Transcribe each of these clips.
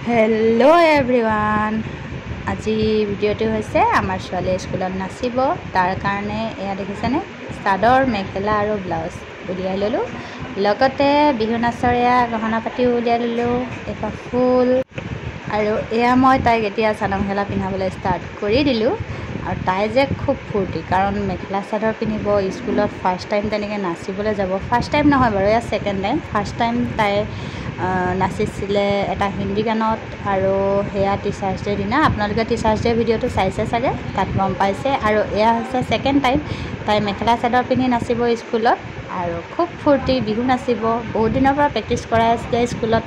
Hello' everyone, আজি ভিডিঅ'টো হৈছে আমাৰ ছোৱালীয়ে স্কুলত নাচিব। তাৰ কাৰণে এয়া দেখিছেনে, চাদৰ মেখেলা আৰু ব্লাউজ উলিয়াই ল'লোঁ। লগতে বিহু নাচৰ এয়া গহনা পাতিও উলিয়াই ল'লোঁ, এপাহ ফুল। আৰু এয়া মই তাইক এতিয়া চাদৰ মেখেলা পিন্ধাবলৈ ষ্টাৰ্ট কৰি দিলোঁ। আৰু তাই যে খুব ফূৰ্তি, কাৰণ মেখেলা চাদৰ পিন্ধিব, স্কুলত ফাৰ্ষ্ট টাইম তেনেকৈ নাচিবলৈ যাব। ফাৰ্ষ্ট টাইম নহয় বাৰু, এয়া ছেকেণ্ড টাইম। ফাৰ্ষ্ট টাইম তাই নাচিছিলে এটা হিন্দী গানত, আৰু সেয়া টিচাৰ্ছ ডে' দিনা। আপোনালোকে টিচাৰ্ছ ডে' ভিডিঅ'টো চাইছে চাগে, তাত গম পাইছে। আৰু এয়া হৈছে ছেকেণ্ড টাইম তাই মেখেলা চাদৰ পিন্ধি নাচিব স্কুলত, আৰু খুব ফূৰ্তি, বিহু নাচিব। বহুত দিনৰ পৰা প্ৰেক্টিছ কৰাই আছিলে স্কুলত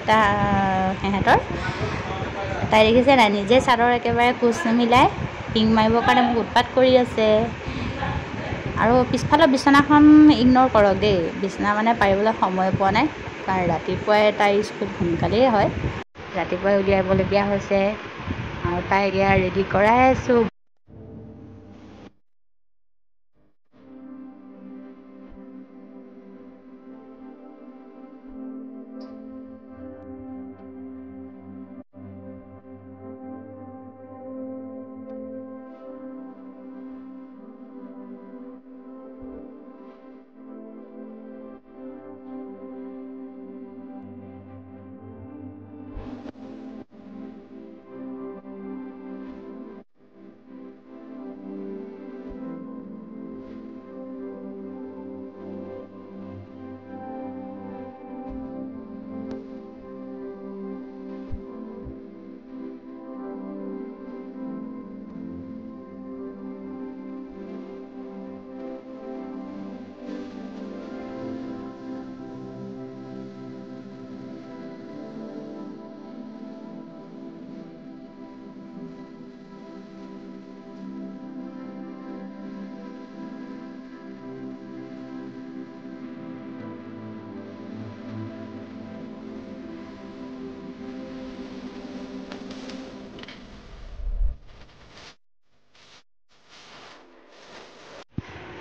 সিহঁতৰ। তাই দেখিছে নাই, নিজে চাদৰ একেবাৰে কোচ নিমিলাই পিং মাৰিবৰ কাৰণে মোক উৎপাত কৰি আছে। আৰু পিছফালৰ বিচনাখন ইগন'ৰ কৰক দেই, বিচনা মানে পাৰিবলৈ সময় পোৱা নাই, কাৰণ ৰাতিপুৱাই তাই স্কুল সোনকালেই হয়, ৰাতিপুৱাই উলিয়াবলগীয়া হৈছে। আৰু তাই এতিয়া ৰেডি কৰাই আছোঁ।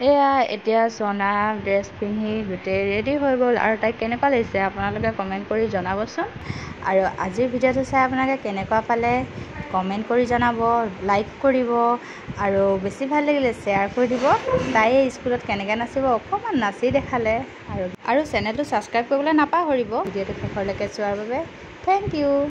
এয়া এতিয়া সোনা ড্ৰেছ পিন্ধি গোটেই ৰেডি হৈ গ'ল। আৰু তাইক কেনেকুৱা লাগিছে আপোনালোকে কমেণ্ট কৰি জনাবচোন। আৰু আজিৰ ভিডিঅ'টো চাই আপোনালোকে কেনেকুৱা পালে কমেণ্ট কৰি জনাব, লাইক কৰিব, আৰু বেছি ভাল লাগিলে শ্বেয়াৰ কৰি দিব। তাই স্কুলত কেনেকৈ নাচিব অকণমান নাচি দেখালে। আৰু চেনেলটো ছাবস্ক্ৰাইব কৰিবলৈ নাপাহৰিব। ভিডিঅ'টো শেষলৈকে চোৱাৰ বাবে থেংক ইউ।